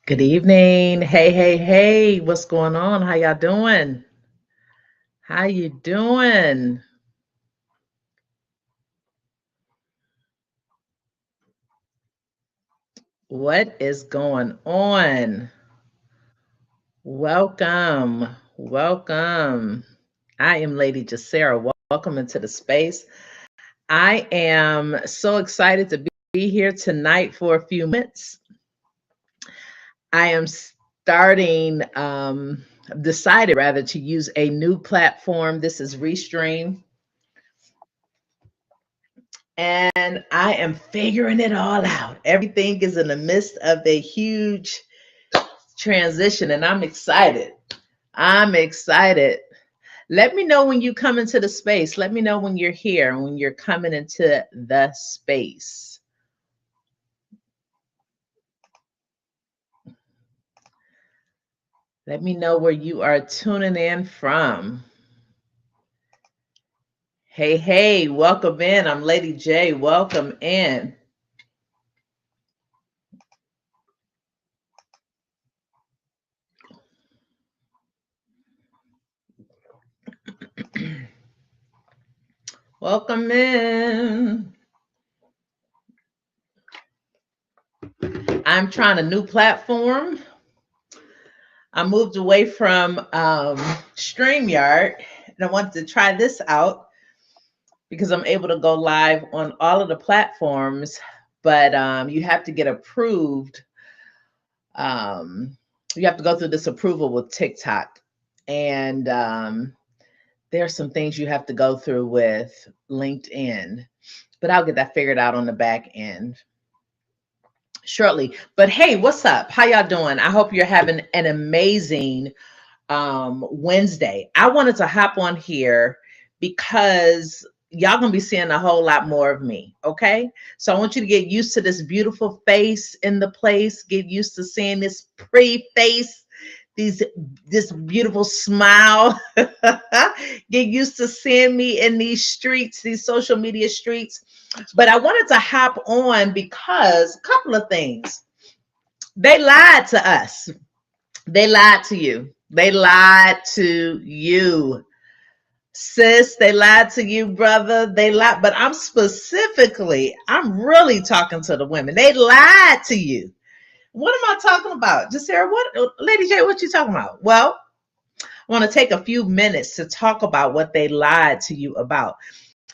Good evening. Hey, hey, hey. What's going on? How y'all doing? How you doing? What is going on? Welcome. Welcome. I am Lady Jacera. Welcome into the space. I am so excited to be here tonight for a few minutes. I am starting, decided rather to use a new platform. This is Restream. And I am figuring it all out. Everything is in the midst of a huge transition, and I'm excited. I'm excited. Let me know when you come into the space. Let me know when you're here and when you're coming into the space. Let me know where you are tuning in from. Hey, hey, welcome in. I'm Lady J. Welcome in. Welcome in. I'm trying a new platform. I moved away from StreamYard and I wanted to try this out because I'm able to go live on all of the platforms, but you have to get approved. Um, you have to go through this approval with TikTok. And there's some things you have to go through with LinkedIn, but I'll get that figured out on the back end shortly. But hey, what's up? How y'all doing? I hope you're having an amazing Wednesday. I wanted to hop on here because y'all gonna be seeing a whole lot more of me. Okay, so I want you to get used to this beautiful face in the place. Get used to seeing this pretty face, this beautiful smile. Get used to seeing me in these streets, these social media streets. But I wanted to hop on because a couple of things. They lied to us. They lied to you. They lied to you, sis. They lied to you, brother. They lied. But I'm really talking to the women. They lied to you. What am I talking about? Just Sarah, Lady J, what you talking about? Well, I want to take a few minutes to talk about what they lied to you about.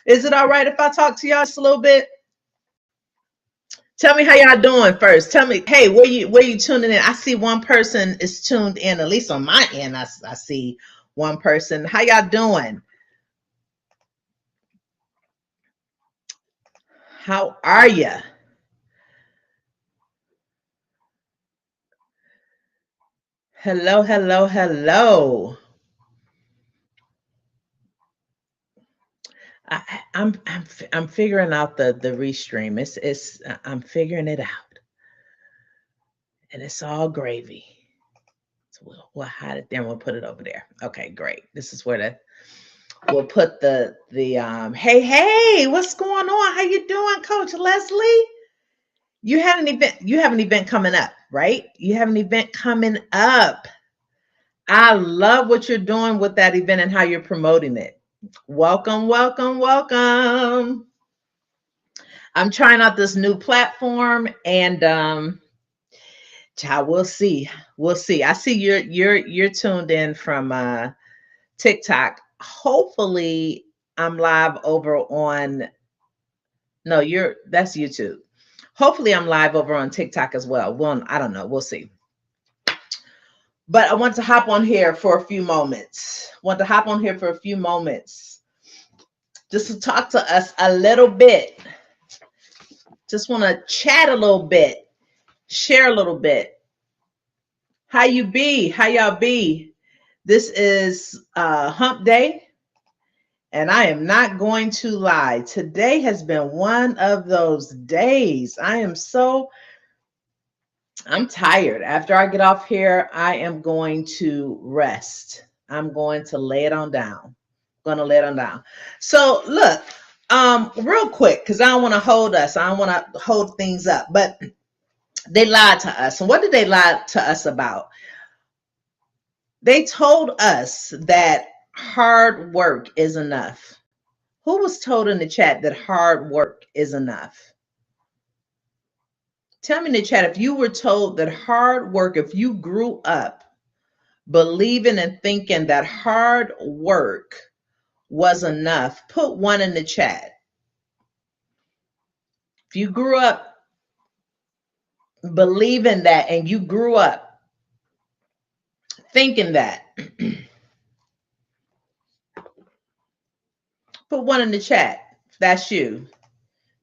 Is it all right if I talk to y'all just a little bit? Tell me how y'all doing first. Tell me, hey, where you tuning in? I see one person is tuned in, at least on my end. I see one person. How y'all doing? How are you? Hello, hello, hello. I'm figuring out the restream. I'm figuring it out, and it's all gravy. So we'll hide it there and we'll put it over there. Okay, great. This is where we'll put the hey, hey, what's going on? How you doing, Coach Leslie? You have an event coming up, right? You have an event coming up. I love what you're doing with that event and how you're promoting it. Welcome, welcome, welcome. I'm trying out this new platform and child, we'll see. We'll see. I see you're tuned in from TikTok. Hopefully I'm live over on no, that's YouTube. Hopefully I'm live over on TikTok as well. Well, I don't know. We'll see. But I want to hop on here for a few moments. Just to talk to us a little bit. Just want to chat a little bit, share a little bit. How you be? How y'all be? This is hump day. And I am not going to lie. Today has been one of those days. I'm tired. After I get off here, I am going to rest. I'm going to lay it on down. So look, real quick, because I don't want to hold us. I don't want to hold things up. But They lied to us. And what did they lie to us about? They told us that hard work is enough. Who was told in the chat that hard work is enough? Tell me in the chat if you were told that hard work, if you grew up believing and thinking that hard work was enough, put one in the chat. If you grew up believing that and you grew up thinking that, put one in the chat if that's you.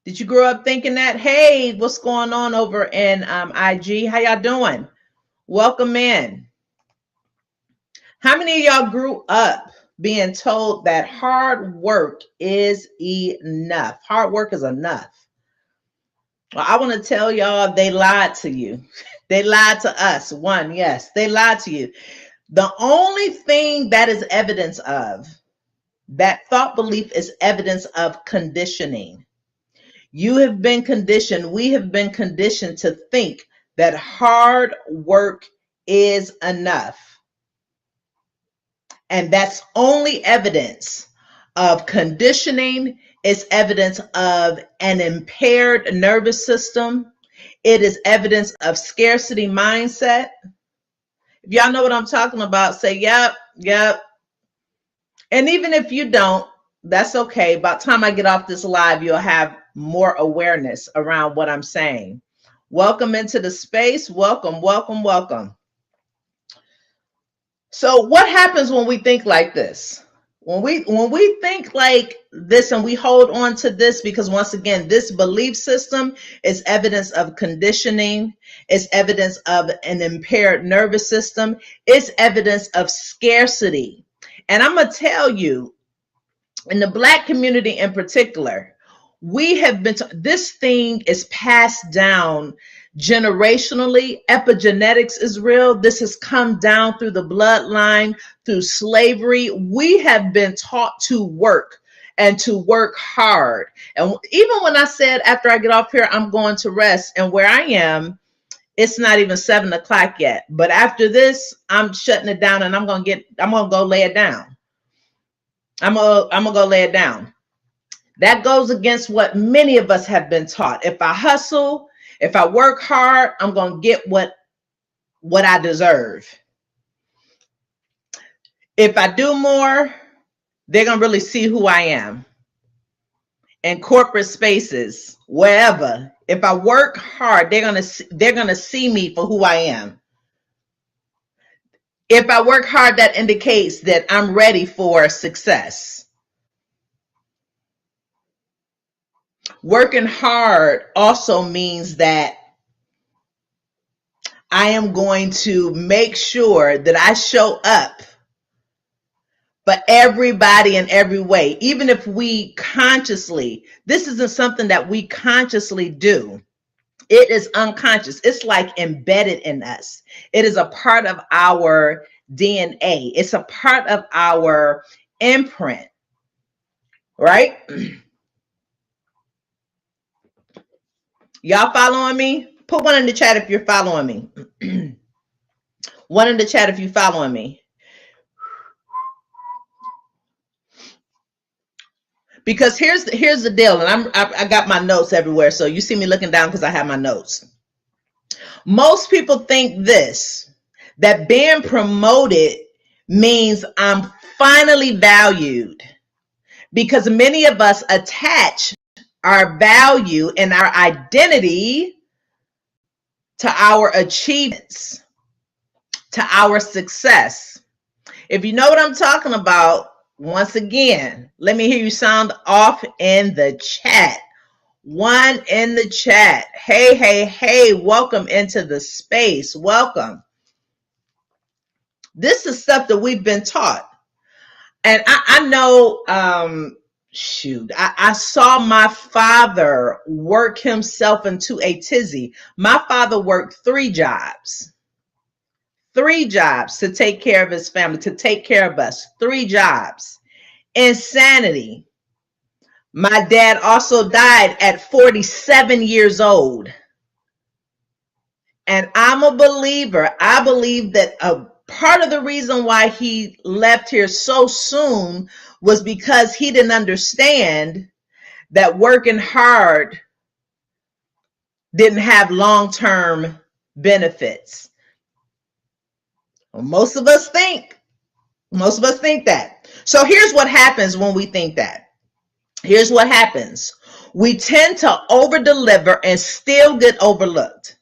Did you grow up thinking that? Hey, what's going on over in IG? How y'all doing? Welcome in. How many of y'all grew up being told that hard work is enough? Hard work is enough. Well, I want to tell y'all they lied to you. They lied to us. One, yes, they lied to you. The only thing that is evidence of that thought belief is evidence of conditioning. You have been conditioned, we have been conditioned to think that hard work is enough. And that's only evidence of conditioning. It's evidence of an impaired nervous system. It is evidence of scarcity mindset. If y'all know what I'm talking about, say, yep, yep. And even if you don't, that's okay. By the time I get off this live, you'll have more awareness around what I'm saying. Welcome into the space. Welcome, welcome, welcome. So what happens when we think like this? When we think like this and we hold on to this, because once again, this belief system is evidence of conditioning. It's evidence of an impaired nervous system. It's evidence of scarcity. And I'm going to tell you, in the Black community in particular, we have been, this thing is passed down generationally. Epigenetics is real. This has come down through the bloodline, through slavery. We have been taught to work and to work hard. And even when I said after I get off here, I'm going to rest, and where I am, it's not even 7 o'clock yet. But after this, I'm shutting it down and I'm going to go lay it down. I'm gonna go lay it down. That goes against what many of us have been taught. If I hustle, if I work hard, I'm gonna get what I deserve. If I do more, they're gonna really see who I am. In corporate spaces, wherever, if I work hard, they're gonna see me for who I am. If I work hard, that indicates that I'm ready for success. Working hard also means that I am going to make sure that I show up for everybody in every way. Even if we consciously, this isn't something that we consciously do. It is unconscious. It's like embedded in us. It is a part of our DNA. It's a part of our imprint, right? Y'all following me? Put one in the chat if you're following me. One in the chat if you're following me. Because here's the deal, and I got my notes everywhere, so you see me looking down because I have my notes. Most people think this, that being promoted means I'm finally valued, because many of us attach our value and our identity to our achievements, to our success. If you know what I'm talking about, once again, let me hear you sound off in the chat. One in the chat. Hey, hey, hey, welcome into the space. Welcome. This is stuff that we've been taught. And I know, I saw my father work himself into a tizzy. My father worked 3 jobs. 3 jobs to take care of his family, to take care of us. 3 jobs. Insanity. My dad also died at 47 years old. And I'm a believer. I believe that a part of the reason why he left here so soon was because he didn't understand that working hard didn't have long-term benefits. Well, most of us think that. So here's what happens when we think that. Here's what happens. We tend to over-deliver and still get overlooked.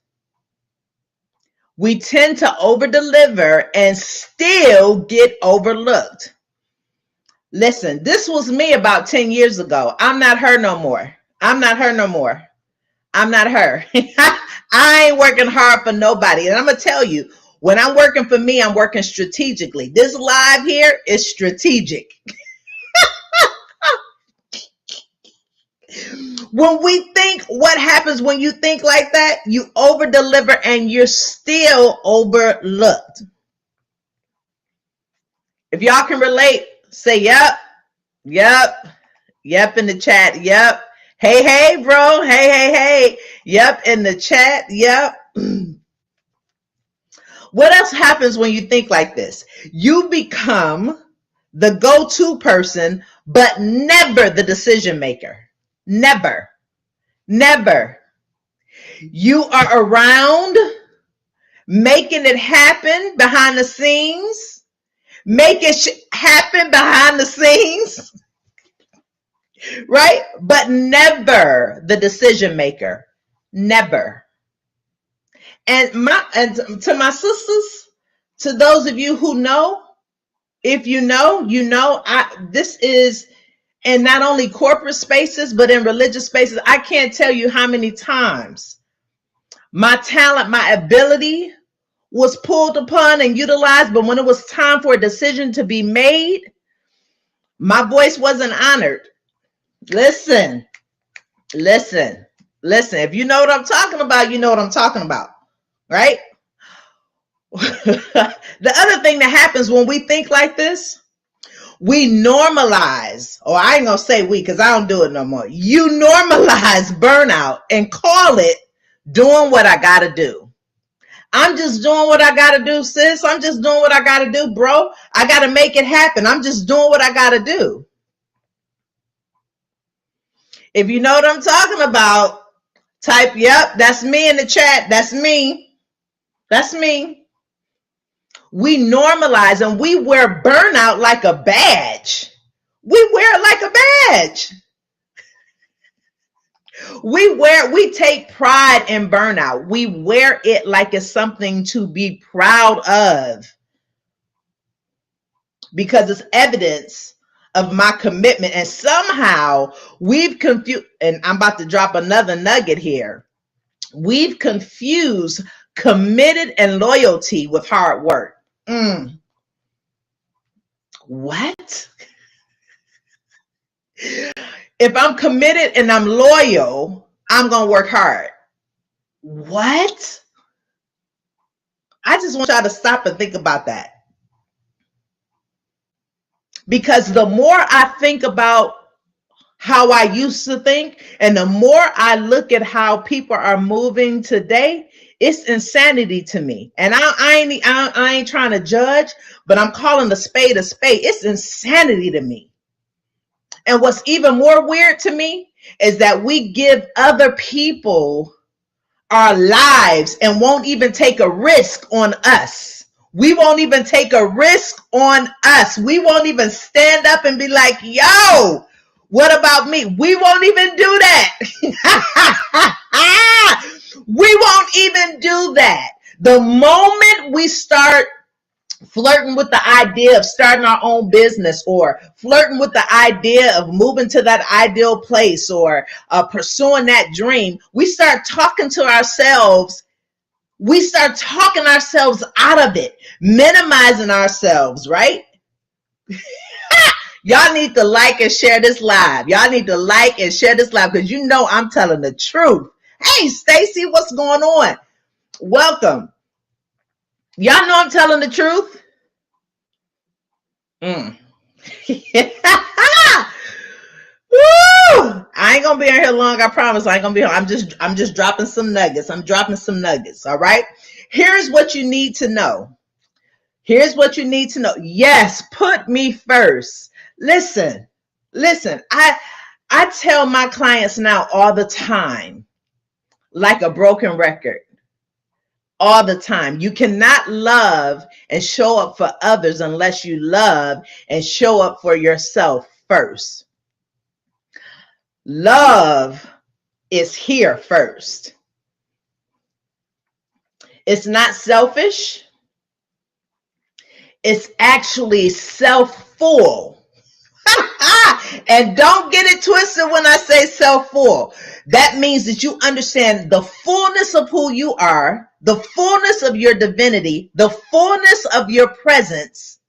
We tend to over-deliver and still get overlooked. Listen, this was me about 10 years ago. I'm not her no more. I'm not her no more. I'm not her. I ain't working hard for nobody. And I'm going to tell you, when I'm working for me, I'm working strategically. This live here is strategic. When we think, what happens when you think like that? You over deliver and you're still overlooked. If y'all can relate, say yep, yep, yep in the chat, yep. Hey, bro, hey, yep in the chat, yep. What else happens when you think like this? You become the go-to person, but never the decision maker. Never. You are around making it happen behind the scenes, make it happen behind the scenes, right? But never the decision maker. Never. And to my sisters, to those of you who know, if you know, this is in not only corporate spaces, but in religious spaces. I can't tell you how many times my talent, my ability was pulled upon and utilized, but when it was time for a decision to be made, my voice wasn't honored. Listen. If you know what I'm talking about, you know what I'm talking about, right? The other thing that happens when we think like this, we normalize, or I ain't gonna say we, because I don't do it no more. You normalize burnout and call it doing what I gotta do. I'm just doing what I gotta do, sis. I'm just doing what I gotta do, bro. I gotta make it happen. I'm just doing what I gotta do. If you know what I'm talking about, type, yep, that's me in the chat. That's me. We normalize and we wear burnout like a badge. We wear it like a badge. We take pride in burnout. We wear it like it's something to be proud of because it's evidence of my commitment. And somehow we've confused, and I'm about to drop another nugget here. We've confused committed and loyalty with hard work. What? If I'm committed and I'm loyal, I'm going to work hard. What? I just want y'all to stop and think about that. Because the more I think about how I used to think, and the more I look at how people are moving today, it's insanity to me. And I ain't trying to judge, but I'm calling a spade a spade. It's insanity to me. And what's even more weird to me is that we give other people our lives and won't even take a risk on us. We won't even take a risk on us. We won't even stand up and be like, yo, what about me? We won't even do that. We won't even do that. The moment we start flirting with the idea of starting our own business, or flirting with the idea of moving to that ideal place, or pursuing that dream, we start talking to ourselves. We start talking ourselves out of it, minimizing ourselves, right? Y'all need to like and share this live. Y'all need to like and share this live because you know I'm telling the truth. Hey, Stacy, what's going on? Welcome. Y'all know I'm telling the truth. Woo! Woo! I ain't gonna be on here long. I promise. I ain't gonna be on. I'm just dropping some nuggets. I'm dropping some nuggets. All right. Here's what you need to know. Here's what you need to know. Yes, put me first. Listen. I tell my clients now all the time, like a broken record, all the time. You cannot love and show up for others unless you love and show up for yourself first. Love is here first. It's not selfish. It's actually self-full. And don't get it twisted when I say self-full. That means that you understand the fullness of who you are, the fullness of your divinity, the fullness of your presence,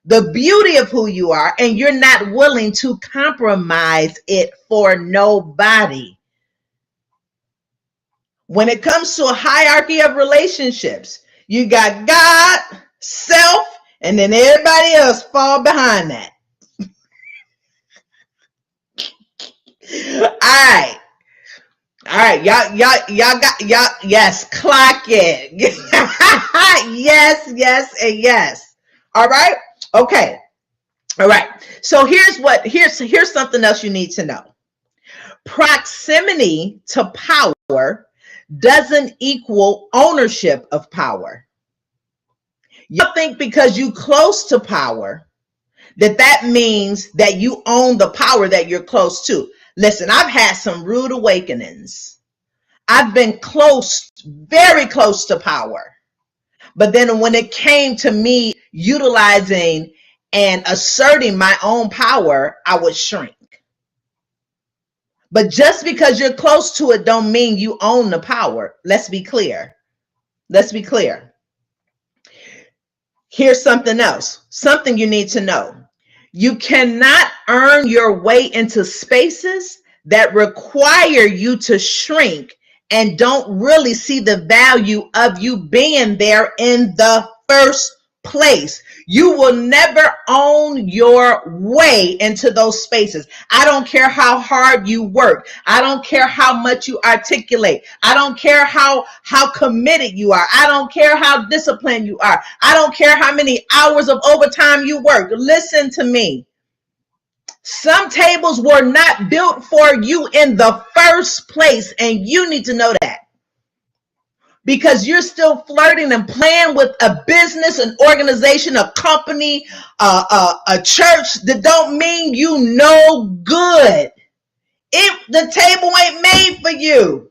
the beauty of who you are, and you're not willing to compromise it for nobody. When it comes to a hierarchy of relationships, you got God, self, and then everybody else fall behind that. All right, y'all got y'all. Yes, clock it. yes, and yes. All right, okay, all right. So here's something else you need to know. Proximity to power doesn't equal ownership of power. You think because you close to power that means that you own the power that you're close to. Listen, I've had some rude awakenings. I've been close, very close to power. But then when it came to me utilizing and asserting my own power, I would shrink. But just because you're close to it don't mean you own the power. Let's be clear. Let's be clear. Here's something else, something you need to know. You cannot earn your way into spaces that require you to shrink and don't really see the value of you being there in the first place. You will never own your way into those spaces. I don't care how hard you work. I don't care how much you articulate. I don't care how committed you are. I don't care how disciplined you are. I don't care how many hours of overtime you work. Listen to me. Some tables were not built for you in the first place, and you need to know that. Because you're still flirting and playing with a business, an organization, a company, a church that don't mean you no good. If the table ain't made for you,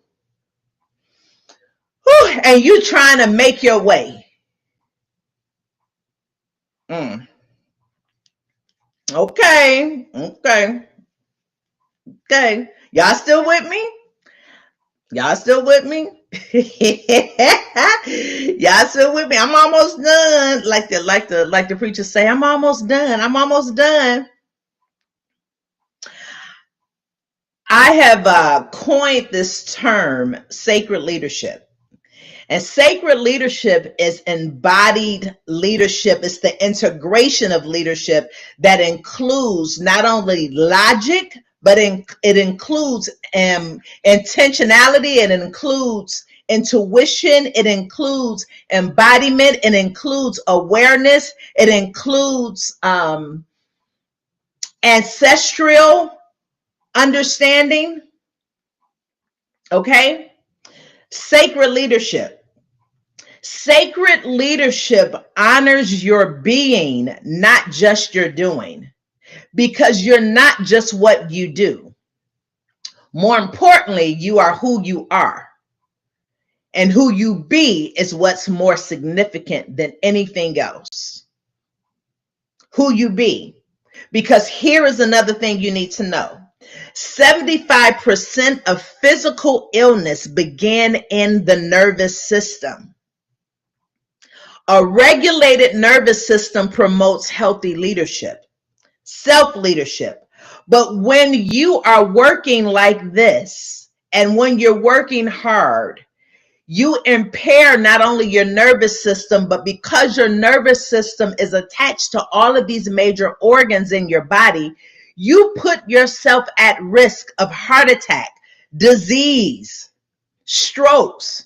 and you trying to make your way. Okay. Y'all still with me? Y'all still with me? Y'all still with me? I'm almost done. Like the preachers say, I'm almost done. I'm almost done. I have coined this term, sacred leadership. And sacred leadership is embodied leadership. It's the integration of leadership that includes not only logic, but it includes intentionality. It includes intuition. It includes embodiment. It includes awareness. It includes ancestral understanding. Okay? Sacred leadership. Sacred leadership honors your being, not just your doing, because you're not just what you do. More importantly, you are who you are. And who you be is what's more significant than anything else. Who you be. Because here is another thing you need to know. 75% of physical illness begin in the nervous system. A regulated nervous system promotes healthy leadership, self-leadership. But when you are working like this, and when you're working hard, you impair not only your nervous system, but because your nervous system is attached to all of these major organs in your body, you put yourself at risk of heart attack, disease, strokes.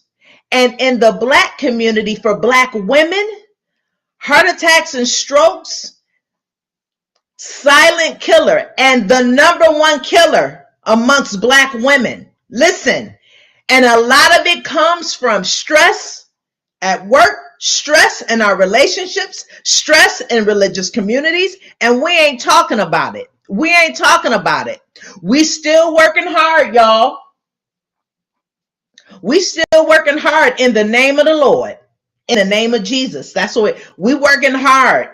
And in the Black community, for Black women, heart attacks and strokes, silent killer, and the number one killer amongst Black women. Listen, and a lot of it comes from stress at work, stress in our relationships, stress in religious communities, and we ain't talking about it. We ain't talking about it. We still working hard, y'all. We still working hard in the name of the Lord, in the name of Jesus. That's what we working hard,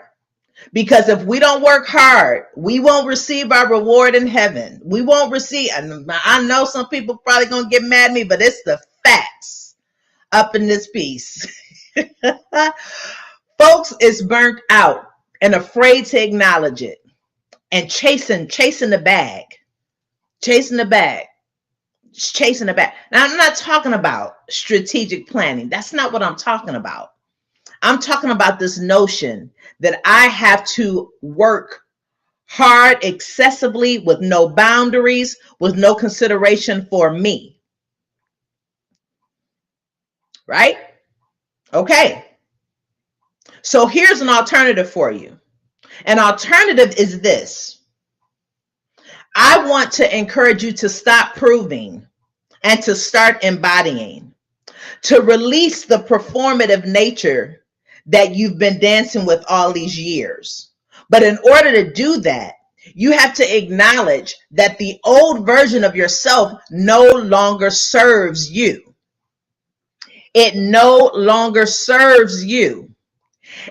because if we don't work hard, we won't receive our reward in heaven. We won't receive. I know some people probably gonna get mad at me, but it's the facts up in this piece. Folks is burnt out and afraid to acknowledge it, and chasing the bag, chasing the bag. Chasing the bag. Now, I'm not talking about strategic planning. That's not what I'm talking about. I'm talking about this notion that I have to work hard excessively with no boundaries, with no consideration for me. Right? Okay. So here's an alternative for you. An alternative is this. I want to encourage you to stop proving and to start embodying, to release the performative nature that you've been dancing with all these years. But in order to do that, you have to acknowledge that the old version of yourself no longer serves you. It no longer serves you.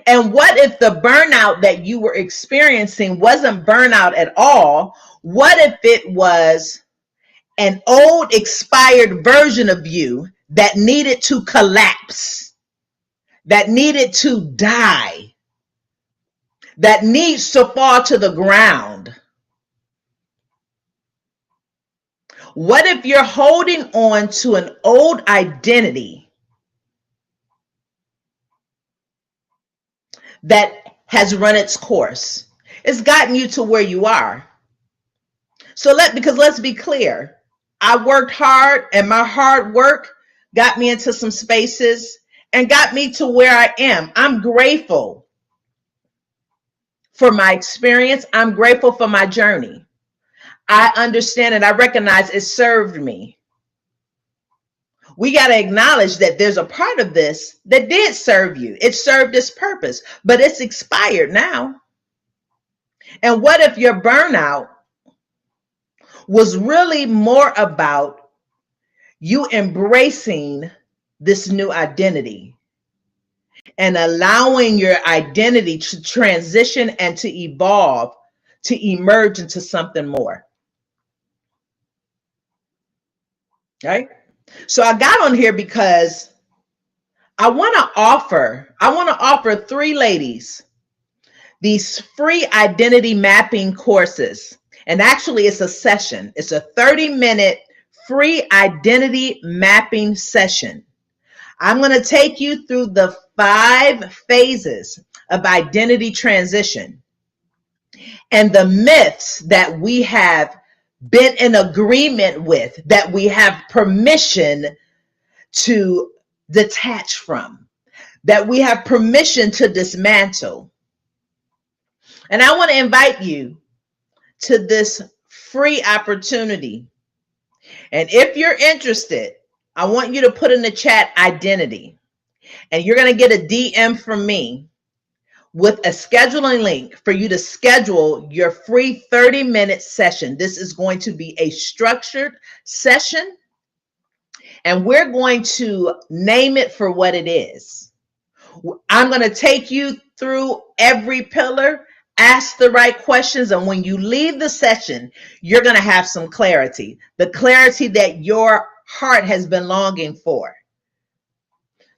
And what if the burnout that you were experiencing wasn't burnout at all? What if it was an old expired version of you that needed to collapse, that needed to die, that needs to fall to the ground? What if you're holding on to an old identity that has run its course? It's gotten you to where you are. Because let's be clear, I worked hard, and my hard work got me into some spaces and got me to where I am. I'm grateful for my experience. I'm grateful for my journey. I understand and I recognize it served me. We got to acknowledge that there's a part of this that did serve you. It served its purpose, but it's expired now. And what if your burnout was really more about you embracing this new identity and allowing your identity to transition and to evolve, to emerge into something more? Right? So I got on here because I want to offer 3 ladies these free identity mapping courses. And actually, it's a session. It's a 30-minute free identity mapping session. I'm going to take you through the 5 phases of identity transition and the myths that we have been in agreement with, that we have permission to detach from, that we have permission to dismantle. And I want to invite you to this free opportunity. And if you're interested, I want you to put in the chat identity, and you're going to get a DM from me with a scheduling link for you to schedule your free 30-minute session. This is going to be a structured session, and we're going to name it for what it is. I'm going to take you through every pillar, ask the right questions, and when you leave the session, you're going to have some clarity, the clarity that your heart has been longing for.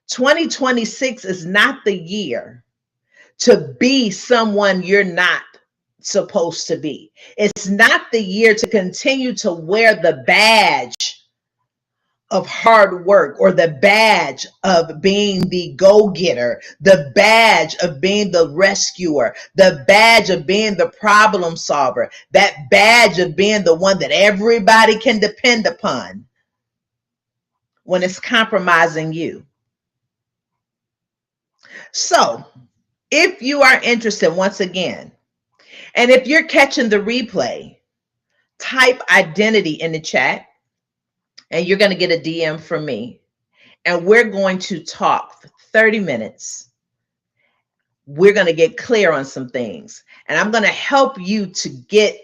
2026 is not the year to be someone you're not supposed to be. It's not the year to continue to wear the badge of hard work, or the badge of being the go-getter, the badge of being the rescuer, the badge of being the problem solver, that badge of being the one that everybody can depend upon, when it's compromising you. So if you are interested, once again, and if you're catching the replay, type identity in the chat and you're going to get a DM from me. And we're going to talk for 30 minutes. We're going to get clear on some things. And I'm going to help you to get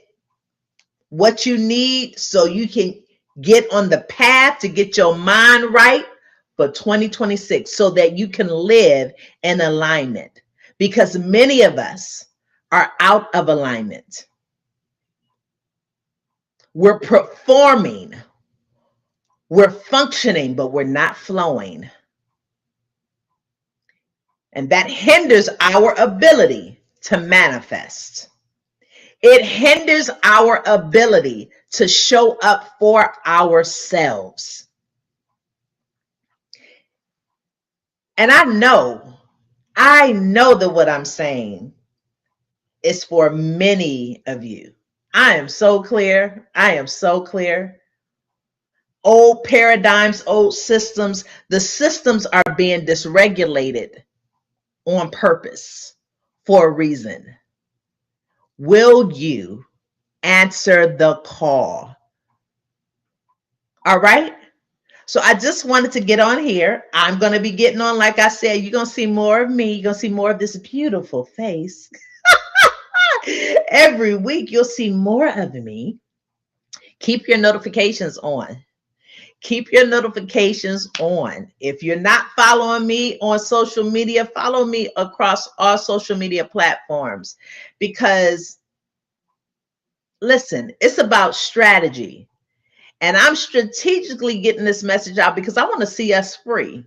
what you need so you can get on the path to get your mind right for 2026 so that you can live in alignment. Because many of us are out of alignment. We're performing, we're functioning, but we're not flowing. And that hinders our ability to manifest. It hinders our ability to show up for ourselves. And I know that what I'm saying is for many of you. I am so clear. I am so clear. Old paradigms, old systems, the systems are being dysregulated on purpose for a reason. Will you answer the call? All right. So I just wanted to get on here. I'm going to be getting on, like I said, you're going to see more of me. You're going to see more of this beautiful face. Every week you'll see more of me. Keep your notifications on. Keep your notifications on. If you're not following me on social media, follow me across all social media platforms. Because, listen, it's about strategy. And I'm strategically getting this message out because I want to see us free.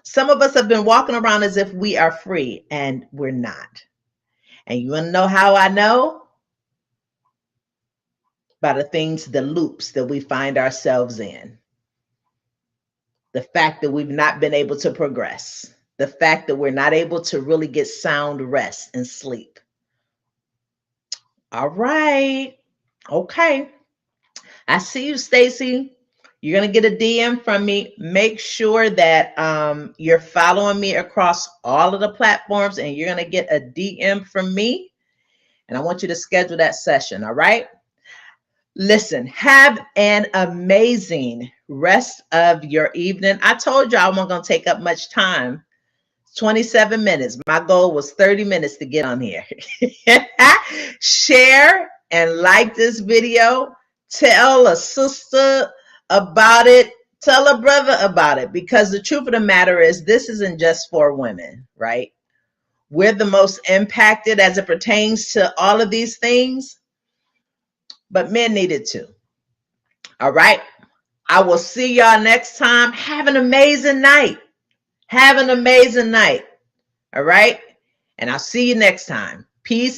Some of us have been walking around as if we are free, and we're not. And you want to know how I know? By the things, the loops that we find ourselves in. The fact that we've not been able to progress. The fact that we're not able to really get sound rest and sleep. All right. Okay. I see you, Stacy. You're going to get a DM from me. Make sure that you're following me across all of the platforms, and you're going to get a DM from me. And I want you to schedule that session. All right. Listen, have an amazing rest of your evening. I told you I wasn't going to take up much time. 27 minutes. My goal was 30 minutes to get on here. Share and like this video. Tell a sister about it. Tell a brother about it. Because the truth of the matter is, this isn't just for women, right? We're the most impacted as it pertains to all of these things. But men needed to. All right. I will see y'all next time. Have an amazing night. Have an amazing night. All right. And I'll see you next time. Peace.